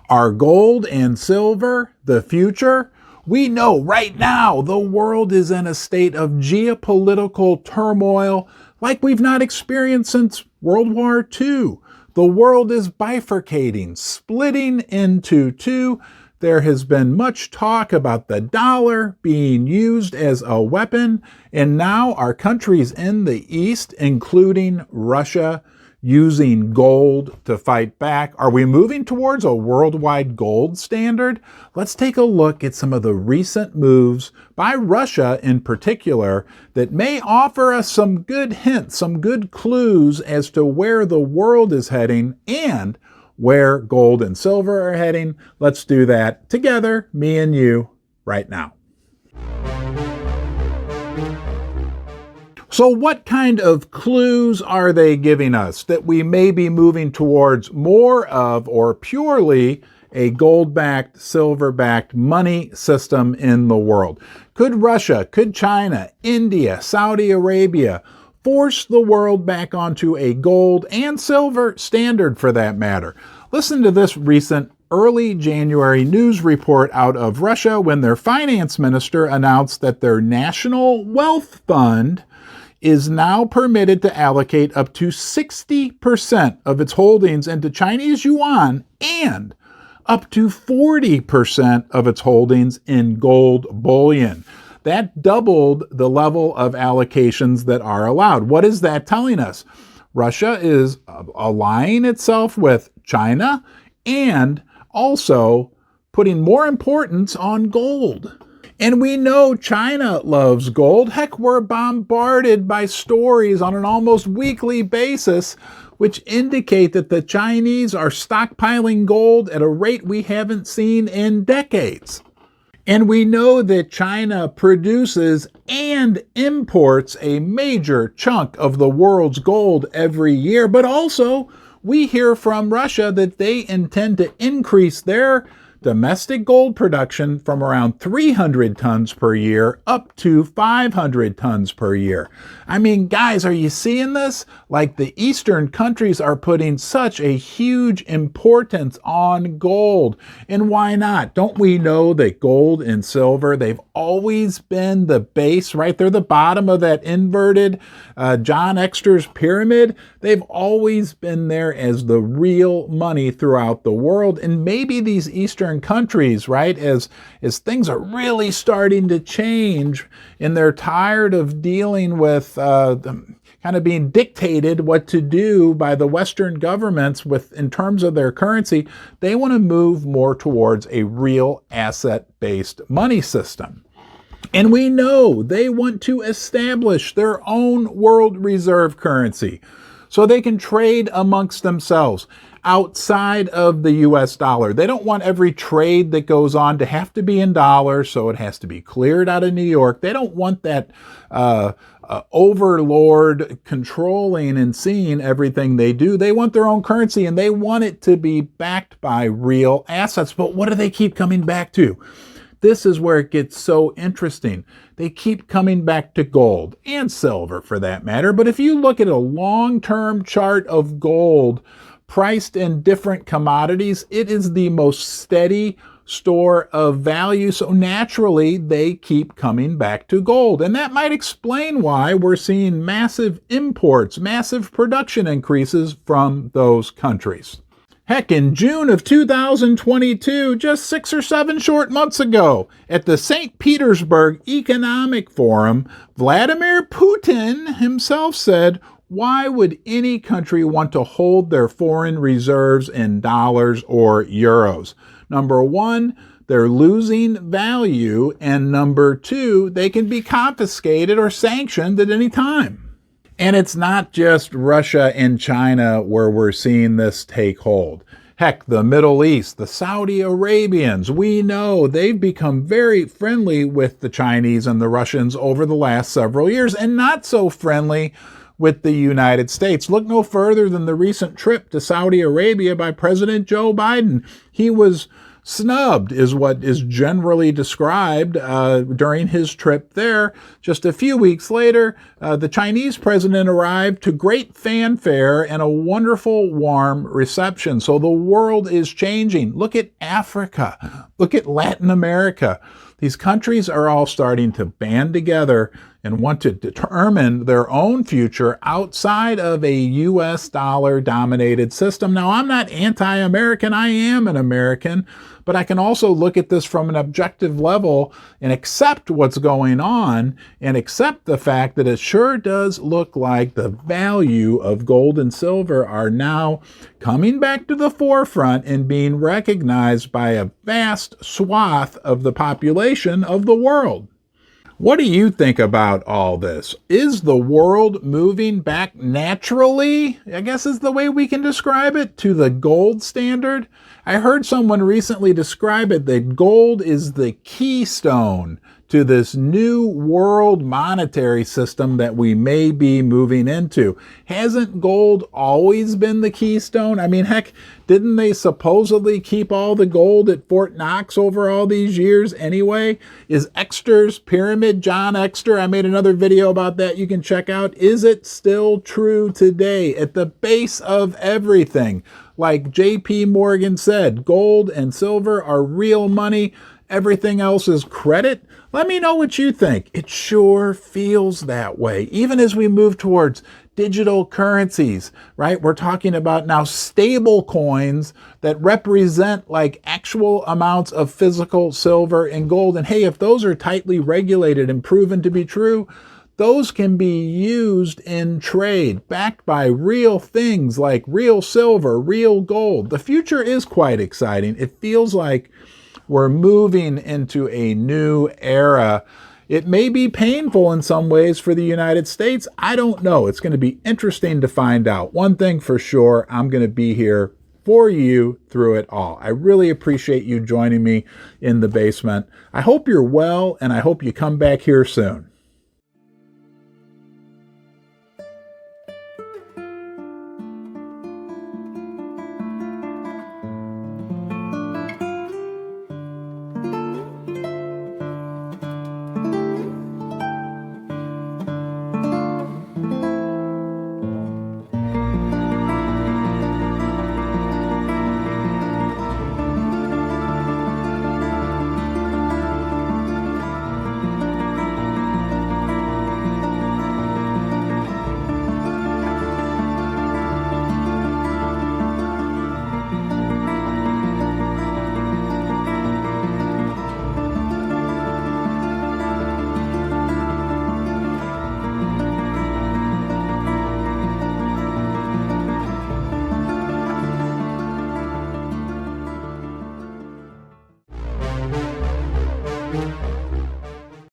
Are gold and silver the future? We know right now the world is in a state of geopolitical turmoil like we've not experienced since World War II. The world is bifurcating, splitting into two. There has been much talk about the dollar being used as a weapon, and now our countries in the East, including Russia, using gold to fight back. Are we moving towards a worldwide gold standard? Let's take a look at some of the recent moves by Russia in particular that may offer us some good hints, some good clues as to where the world is heading and where gold and silver are heading. Let's do that together, me and you, right now. So what kind of clues are they giving us that we may be moving towards more of or purely a gold-backed, silver-backed money system in the world? Could Russia, could China, India, Saudi Arabia force the world back onto a gold and silver standard for that matter? Listen to this recent early January news report out of Russia when their finance minister announced that their national wealth fund is now permitted to allocate up to 60% of its holdings into Chinese yuan and up to 40% of its holdings in gold bullion. That doubled the level of allocations that are allowed. What is that telling us? Russia is aligning itself with China and also putting more importance on gold. And we know China loves gold. Heck, we're bombarded by stories on an almost weekly basis which indicate that the Chinese are stockpiling gold at a rate we haven't seen in decades. And we know that China produces and imports a major chunk of the world's gold every year, but also we hear from Russia that they intend to increase their domestic gold production from around 300 tons per year up to 500 tons per year. I mean, guys, are you seeing this? Like, the Eastern countries are putting such a huge importance on gold. And why not? Don't we know that gold and silver, they've always been the base, right? They're the bottom of that inverted John Exter's pyramid. They've always been there as the real money throughout the world. And maybe these Eastern countries, right, as things are really starting to change and they're tired of dealing with kind of being dictated what to do by the Western governments in terms of their currency, they want to move more towards a real asset-based money system. And we know they want to establish their own world reserve currency so they can trade amongst themselves outside of the US dollar. They don't want every trade that goes on to have to be in dollars, so it has to be cleared out of New York. They don't want that overlord controlling and seeing everything they do. They want their own currency, and they want it to be backed by real assets. But what do they keep coming back to? This is where it gets so interesting. They keep coming back to gold and silver for that matter. But if you look at a long-term chart of gold priced in different commodities, it is the most steady store of value. So naturally, they keep coming back to gold. And that might explain why we're seeing massive imports, massive production increases from those countries. Heck, in June of 2022, just 6 or 7 short months ago, at the St. Petersburg Economic Forum, Vladimir Putin himself said, why would any country want to hold their foreign reserves in dollars or euros? Number one, they're losing value, and number two, they can be confiscated or sanctioned at any time. And it's not just Russia and China where we're seeing this take hold. Heck, the Middle East, the Saudi Arabians, we know they've become very friendly with the Chinese and the Russians over the last several years, and not so friendly with the United States. Look no further than the recent trip to Saudi Arabia by President Joe Biden. He was Snubbed is what is generally described during his trip there. Just a few weeks later, the Chinese president arrived to great fanfare and a wonderful, warm reception. So the world is changing. Look at Africa. Look at Latin America. These countries are all starting to band together and want to determine their own future outside of a U.S. dollar-dominated system. Now, I'm not anti-American. I am an American, but I can also look at this from an objective level and accept what's going on and accept the fact that it sure does look like the value of gold and silver are now coming back to the forefront and being recognized by a vast swath of the population of the world. What do you think about all this? Is the world moving back naturally, I guess is the way we can describe it, to the gold standard? I heard someone recently describe it that gold is the keystone to this new world monetary system that we may be moving into. Hasn't gold always been the keystone? I mean, heck, didn't they supposedly keep all the gold at Fort Knox over all these years anyway? Is Exeter's pyramid, John Exeter, I made another video about that you can check out. Is it still true today at the base of everything? Like J.P. Morgan said, gold and silver are real money. Everything else is credit. Let me know what you think. It sure feels that way. Even as we move towards digital currencies, right? We're talking about now stable coins that represent like actual amounts of physical silver and gold. And hey, if those are tightly regulated and proven to be true, those can be used in trade, backed by real things like real silver, real gold. The future is quite exciting. It feels like we're moving into a new era. It may be painful in some ways for the United States. I don't know. It's going to be interesting to find out. One thing for sure, I'm going to be here for you through it all. I really appreciate you joining me in the basement. I hope you're well, and I hope you come back here soon.